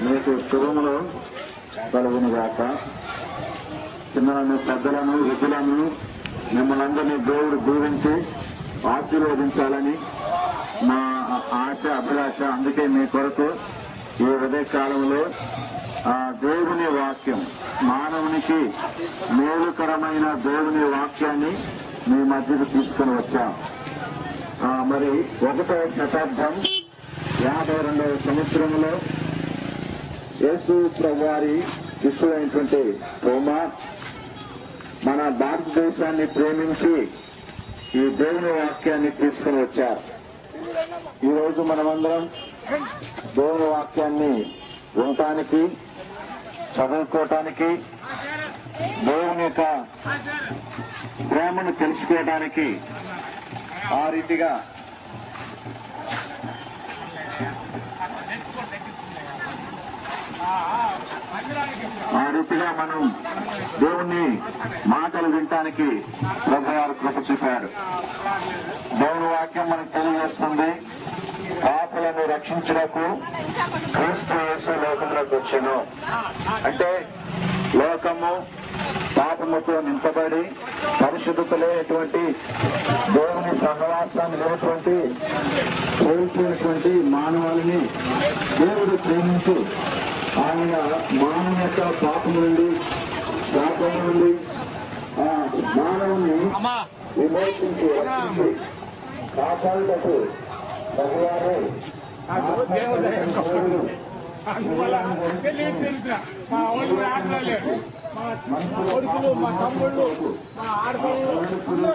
మీకు శుభములు కలుగును గాక. చిన్నలను, పెద్దలను, వృద్ధులను మిమ్మల్ని అందరినీ దేవుడు దీవించి ఆశీర్వదించాలని మా ఆశ, అభిలాష. అందుకే మీ కొరకు ఈ ఉదయ కాలంలో దేవుని వాక్యం, మానవునికి మేలుకరమైన దేవుని వాక్యాన్ని మీ మధ్యకు తీసుకుని వచ్చాం. మరి 1వ శతాబ్దం 52వ సంవత్సరంలో యేసు ప్రభువారి శిష్యుడైనటువంటి తోమా మన భారతదేశాన్ని ప్రేమించి ఈ దేవుని వాక్యాన్ని తీసుకుని వచ్చారు. ఈరోజు మనమందరం దేవుని వాక్యాన్ని వినటానికి, చదువుకోవటానికి, దేవుని యొక్క ప్రేమను తెలుసుకోవడానికి ఆ రీతిగా మనం దేవుని మాటలు వినటానికి ప్రభువారు కృప చూపారు. దేవుని వాక్యం మనకు తెలియజేస్తుంది, పాపులను రక్షించుటకు క్రీస్తు యేసు లోకంలోకి వచ్చెను. అంటే లోకము పాపముతో నింపబడి పరిశుద్ధత లేనటువంటి, దేవుని సహవాసాన్ని లేనటువంటి, కోల్పోయినటువంటి మానవాళిని దేవుడు ప్రేమించి ఆయన మానవ యొక్క పాపం నుండి, శాపం నుండి మానవుని విమోచించి రక్షించి కాపాడుటకు ప్రభువారు కొడుకులు, మా తమ్ముళ్ళు, మా ఆడపిల్లలు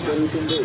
జరుగుతుంది.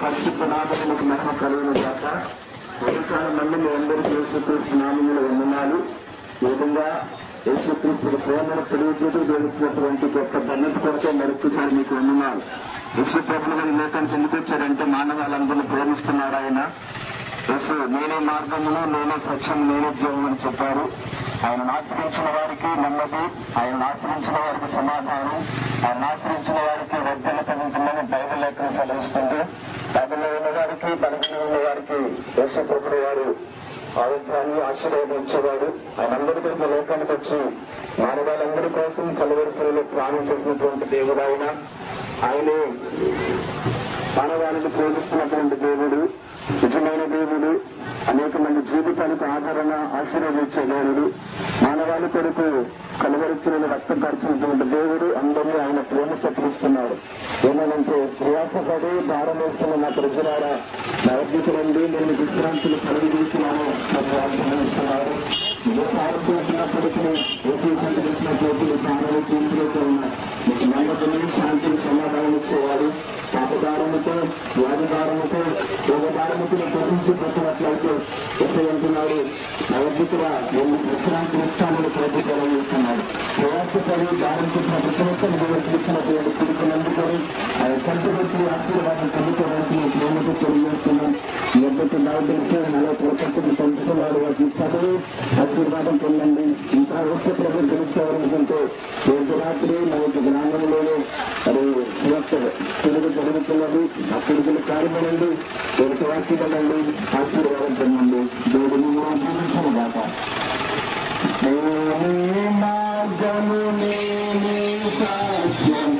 పరిశుద్ధ నామములకు మహిమ కలుగును గాక. ఉదయకాలం మంది మీ అందరికీ యేసుక్రీస్తు నామములు వందనాలు. ఈ విధంగా యేసుక్రీస్తు ప్రేమను తెలియజేయడం తెలిసినటువంటి గొప్ప ధన్యత కొరకే మరొకసారి మీకు వందనాలు. యేసు ప్రభువు గారి లోకానికి ఎందుకు వచ్చారంటే మానవాళ్ళందరినీ ప్రేమిస్తున్నారు ఆయన. యేసు నేనే మార్గమును, నేనే సత్యం, నేనే జీవం అని చెప్పారు. ఆయన ఆశ్రయించిన వారికి నెమ్మది, ఆయన ఆశ్రయించిన వారికి సమాధానం, ఆయన ఆశ్రయించిన వారికి వర్ధనత ఉంటుందని బైబిల్ లేఖనం సెలవిస్తుంది. బైబిల్లో ఉన్న వారికి, బలహీన ఉన్న వారికి యేసు ప్రభువు వారు ఆరోగ్యాన్ని ఆశీర్వదించేవాడు. ఆయన అందరి కొరకు లోకానికి వచ్చి మానవాళ్ళందరి కోసం కలువరిసలలో ప్రాణం చేసినటువంటి దేవుడు ఆయన. ఆయనే మానవాళిని ప్రేమిస్తున్నటువంటి దేవుడు, నిజమైన దేవుడు, అనేక మంది జీవితాలకు ఆదరణ, ఆశీర్వదించే దేవుడు, మానవాళి కొరకు కలువరిసలలో రక్తం ఖర్చినటువంటి దేవుడు. అందరినీ ఆయన ప్రేమ పట్టిస్తున్నాడు. ఏమనంటే ప్రయాసపడి భారం వేస్తున్న నా ప్రజలారా నా వద్దకు రండి, నేను విశ్రాంతిని కలిగిస్తున్నాను అని వాగ్దానిస్తున్నారు. పాల్గొంటున్నప్పటికీ సంతరించినటువంటి ప్రాణాలు తీసుకునే ఉన్నాయి. మీకు నమ్మకమైన శాంతిని సమాధానం ఇచ్చేవాడు. పాపదారముతో, వ్యాధిదారముతో, రోగదారముతో ప్రశంసి పెట్టినట్లయితే ఎస్ఐ అంటున్నాడు, నా వద్దకురా నేను విశ్రాంతి ఇస్తానని ప్రభుత్వం ఇస్తున్నాడు. ప్రయాసపడి దారం పెట్టిన ప్రతి ఒక్కరిని ఇచ్చినటువంటి పిలుపునందుకొని ఆయన సంతృప్తి ఆశీర్వాదం పొందుకోవడానికి మేము ప్రేమతో తెలియజేస్తున్నాం. ఎప్పటి నాకు తెలిసి 40% పంచుకున్నారు. వాటిని చదివి ఆశీర్వాదం పొందండి. ఇంకా వచ్చే ప్రభుత్వం తెలుసుకోవాలనుకుంటే రేపు రాత్రి మా యొక్క గ్రామంలోనే అది తెలుగు జరుగుతున్నది. ఆ పిలుపులు కార్యమనండి, రేపు వాక్యమనండి, ఆశీర్వాదం పొందండి. దేవుడిని జీవించిన దాకా మార్గము నేనే సాక్ష్యం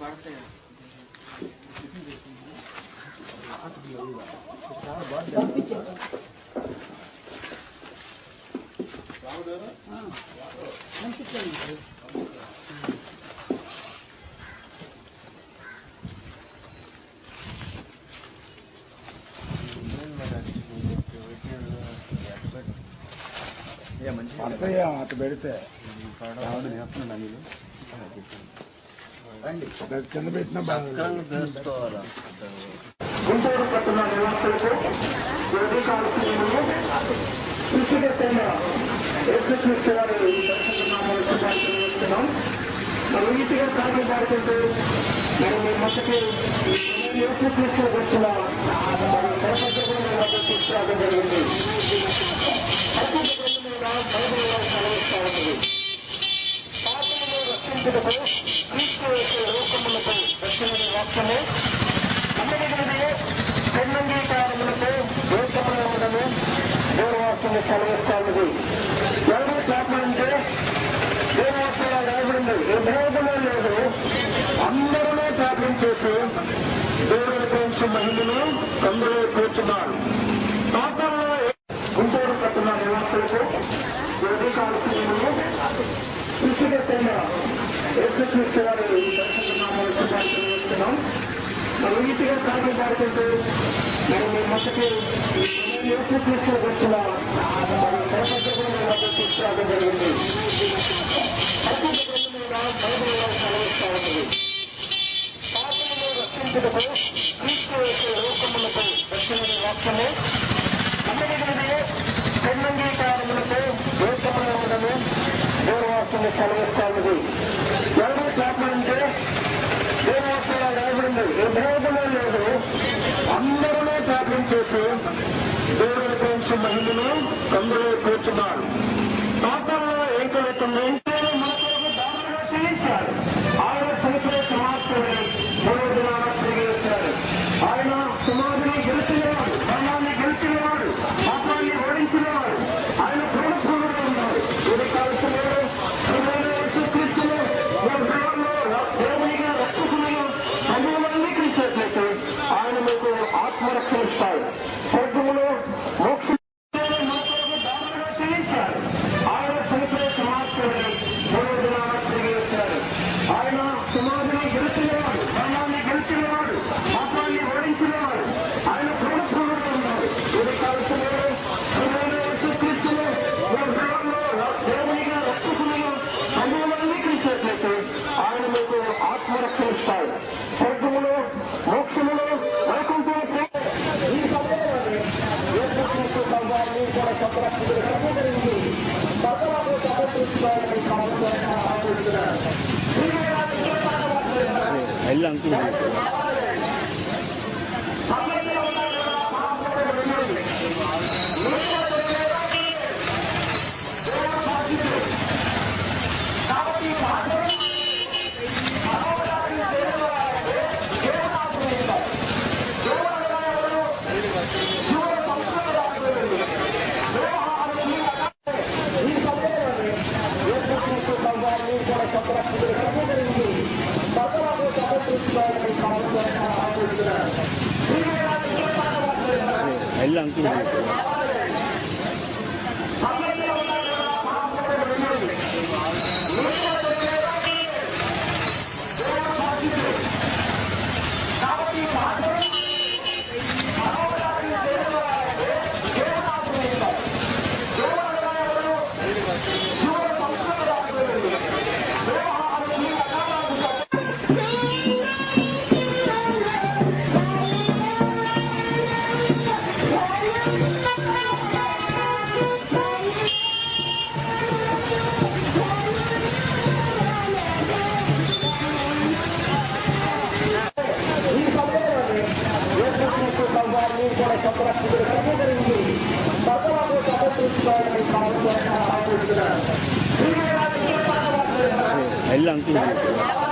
पढ़ते हैं అటు పెడితే కింద పెట్టిన గుంటూరు పట్టణ నివాసులకు సృష్టికర్తైన యేసుక్రీస్తు వారి దర్శనం మనం నీతిగా సాగి పాడుకుంటూ మరి మీ మట్టుకి యేసుక్రీస్తు వచ్చిన మరి సర్వజ్ఞులను తీసుకురావడం జరిగింది. రక్షించుటకు క్రీస్తు లోకములకు దర్శనమైన వాక్యము నమ్మదగినదే ఖండంగీకారములకు లోకములో ఉండను దేవువాక్యాన్ని సెలవిస్తా ఉన్నది. ఎవరు ప్రార్థనంటే దేవువాక్యంలో రాయబడింది. ఏ భేదమే లేదు, అందరూ ప్రార్థన చేసి దేవుని గురించి మహిళను అందులో కూర్చున్నారు. ప్రార్థనలో గుంటూరు పట్టణ నివాసులకు కావాల్సిన సృష్టికర్తైన యేసుక్రీస్తు వారి దర్శనం మనం నీతిగా సాగి పాడుకుంటూ మరి మీ మట్టుకి యేసుక్రీస్తు వచ్చిన మరి సర్వజ్ఞులను తీసుకురావడం జరిగింది. సెలవిస్తా ఉన్నది. పాపమును రక్షించుటకు క్రీస్తు లోకములకు దర్శనమైన వాక్యము నమ్మదగినదే ఖండంగీకారములకు లోకములో ఉండను దేవువాక్యాన్ని సెలవిస్తా ఉన్నది. ఎవరు ప్రార్థనంటే దేవువాక్యంలో రాయబడింది. ఏ భేదమే లేదు, అందరూ ప్రార్థన చేసి దేవుని గురించి మహిళను అందులో కూర్చున్నారు. ప్రార్థనలో ఏం కలుగుతుంది? దారులుగా చెల్లించారు. ఆయన సైకిల్ సమాప్తుడై మూడో దినాన తిరిగి వచ్చారు. ఆయన సమాధిని గెలిచినవాడు, మరణాన్ని గెలిచినవాడు, పాపాన్ని ఓడించినవాడు. ఆయన పూర్ణపూర్ణుడు ఉన్నాడు. ఇది కాల్సిన యేసుక్రీస్తును దేవునిగా రక్షకునిగా సమూహాన్ని అంగీకరించినట్లయితే ఆయన మీకు ఆత్మరక్షణ ఇస్తాడు. స్వర్గములో మోక్ష దారులుగా చెల్లించారు. ఆయన సైకిల్ సమాప్తుడై మూడో దినాన తిరిగి వచ్చారు. ఆయన సమాధిని గెలిచినవాడు, మరణాన్ని గెలిచినవాడు, పాపాన్ని ఓడించినవాడు. ఆయన పూర్ణపూర్ణుడు ఉన్నాడు. ఇది కాల్సిన యేసుక్రీస్తును దేవునిగా రక్షకునిగా సమూహాన్ని అంగీకరించినట్లయితే ఆయన మీకు ఆత్మరక్షణ ఇస్తాడు. స్వర్గములో మోక్షములో వైకుంఠంలో అంకుల్ ఎల్లు అంకుల్ ఎల్లు అంకుల్